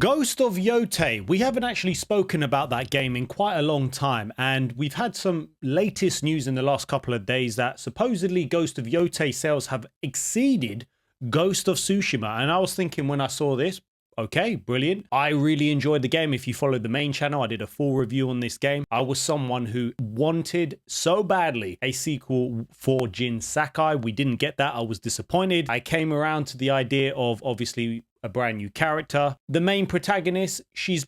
Ghost of Yotei. We haven't actually spoken about that game in quite a long time, and we've had some latest news in the last couple of days that supposedly Ghost of Yotei sales have exceeded Ghost of Tsushima. And I was thinking when I saw this, okay, brilliant. I really enjoyed the game. If you followed the main channel, I did a full review on this game. I was someone who wanted so badly a sequel for Jin Sakai. We didn't get that. I was disappointed. I came around to the idea of obviously a brand new character. The main protagonist, she's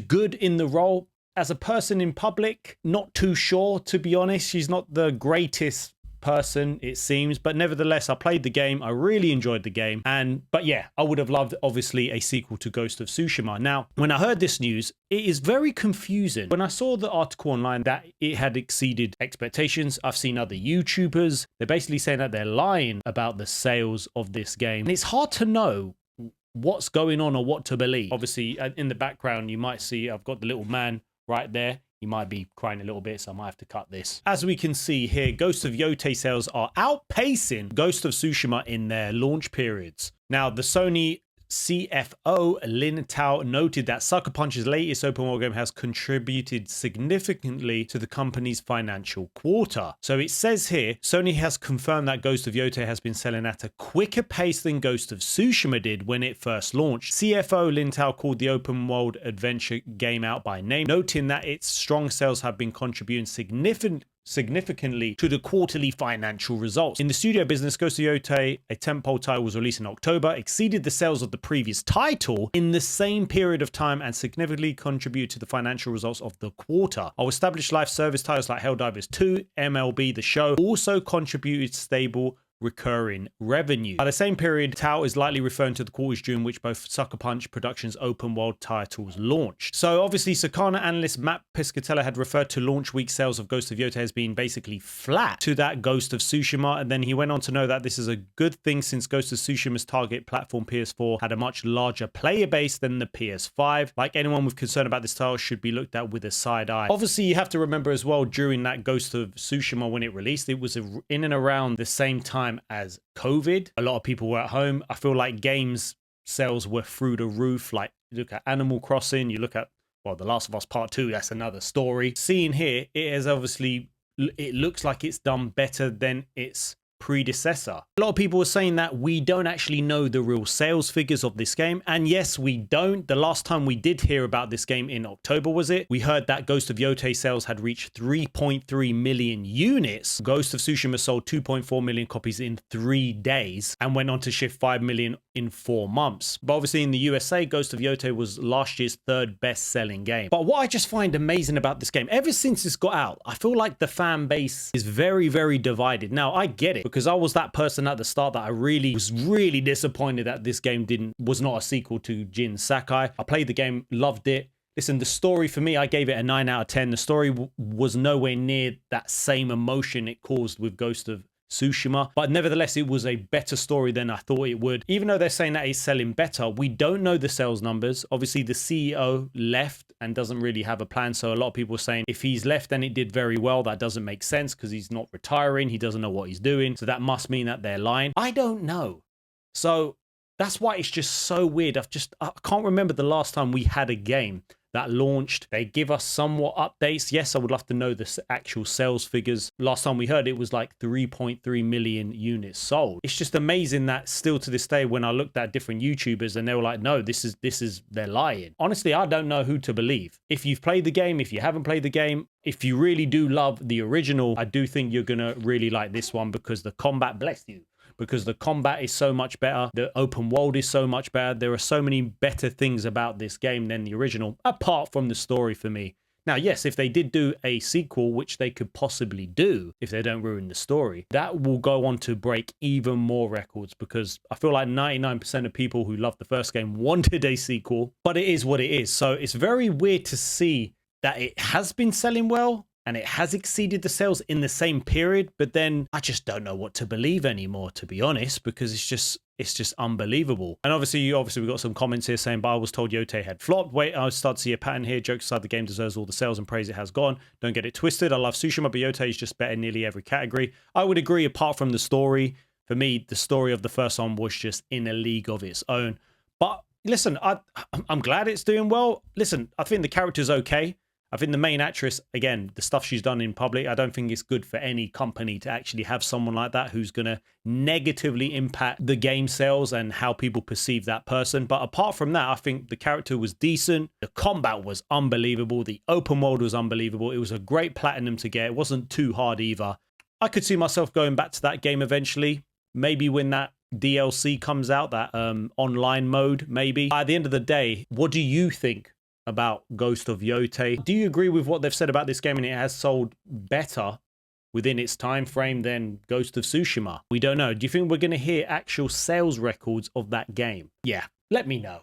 good in the role. As a person in public, not too sure, to be honest. She's not the greatest person, it seems, but nevertheless, I played the game. I really enjoyed the game. But yeah, I would have loved obviously a sequel to Ghost of Tsushima. Now, when I heard this news, it is very confusing. When I saw the article online that it had exceeded expectations, I've seen other YouTubers, they're basically saying that they're lying about the sales of this game. And it's hard to know what's going on or what to believe. Obviously, in the background, you might see I've got the little man right there. You might be crying a little bit, so I might have to cut this. As we can see here, Ghost of Yotei sales are outpacing Ghost of Tsushima in their launch periods. Now, the Sony CFO Lin Tao noted that Sucker Punch's latest open world game has contributed significantly to the company's financial quarter. So it says here, Sony has confirmed that Ghost of Yotei has been selling at a quicker pace than Ghost of Tsushima did when it first launched. CFO Lin Tao called the open world adventure game out by name, noting that its strong sales have been contributing significantly to the quarterly financial results. In the studio business, Ghost of Yotei, a tentpole title, was released in October, exceeded the sales of the previous title in the same period of time and significantly contributed to the financial results of the quarter. Our established live service titles like Helldivers 2, MLB The Show also contributed stable recurring revenue. At the same period, Tao is likely referring to the quarters during which both Sucker Punch Productions open world titles launched. So obviously, Sakana analyst Matt Piscatella had referred to launch week sales of Ghost of Yotei as being basically flat to that Ghost of Tsushima, and then he went on to know that this is a good thing since Ghost of Tsushima's target platform PS4 had a much larger player base than the PS5. Like, anyone with concern about this title should be looked at with a side eye. Obviously, you have to remember as well, during that Ghost of Tsushima, when it released, it was in and around the same time as COVID. A lot of people were at home. I feel like games sales were through the roof. Like, you look at Animal Crossing, you look at, well, The Last of Us Part 2, that's another story. Seeing here, it is obviously, it looks like it's done better than its predecessor. A lot of people were saying that we don't actually know the real sales figures of this game, and yes, we don't. The last time we did hear about this game in October, was it? We heard that Ghost of Yotei sales had reached 3.3 million units. Ghost of Tsushima sold 2.4 million copies in 3 days and went on to ship 5 million in 4 months. But obviously in the USA, Ghost of Yotei was last year's third best-selling game. But what I just find amazing about this game, ever since it's got out, I feel like the fan base is very, very divided. Now, I get it, because I was that person at the start that I was really disappointed that this game was not a sequel to Jin Sakai. I played the game, loved it. Listen, the story for me, I gave it a 9 out of 10. The story was nowhere near that same emotion it caused with Ghost of Tsushima, but nevertheless, it was a better story than I thought it would. Even though they're saying that it's selling better, we don't know the sales numbers. Obviously, the CEO left and doesn't really have a plan, so a lot of people are saying if he's left and it did very well, that doesn't make sense because he's not retiring, he doesn't know what he's doing, so that must mean that they're lying. I don't know. So that's why it's just so weird. I can't remember the last time we had a game that launched. They give us somewhat updates. Yes, I would love to know the actual sales figures. Last time we heard, it was like 3.3 million units sold. It's just amazing that still to this day, when I looked at different YouTubers and they were like, no, they're lying. Honestly, I don't know who to believe. If you've played the game, if you haven't played the game, if you really do love the original, I do think you're gonna really like this one because the combat, bless you, because the combat is so much better. The open world is so much better. There are so many better things about this game than the original, apart from the story for me. Now, yes, if they did do a sequel, which they could possibly do if they don't ruin the story, that will go on to break even more records because I feel like 99% of people who loved the first game wanted a sequel, but it is what it is. So it's very weird to see that it has been selling well and it has exceeded the sales in the same period, but then I just don't know what to believe anymore, to be honest, because it's just unbelievable. And obviously we got some comments here saying, but I was told Yotei had flopped. Wait, I start to see a pattern here. Jokes aside, the game deserves all the sales and praise it has gone. Don't get it twisted. I love Tsushima, but Yotei is just better in nearly every category. I would agree, apart from the story. For me, the story of the first one was just in a league of its own. But listen, I'm glad it's doing well. Listen, I think the character's okay. I think the main actress, again, the stuff she's done in public, I don't think it's good for any company to actually have someone like that who's going to negatively impact the game sales and how people perceive that person. But apart from that, I think the character was decent. The combat was unbelievable. The open world was unbelievable. It was a great platinum to get. It wasn't too hard either. I could see myself going back to that game eventually. Maybe when that DLC comes out, that online mode, maybe. At the end of the day, what do you think about Ghost of Yotei? Do you agree with what they've said about this game and it has sold better within its time frame than Ghost of Tsushima? We don't know. Do you think we're going to hear actual sales records of that game? Yeah, let me know.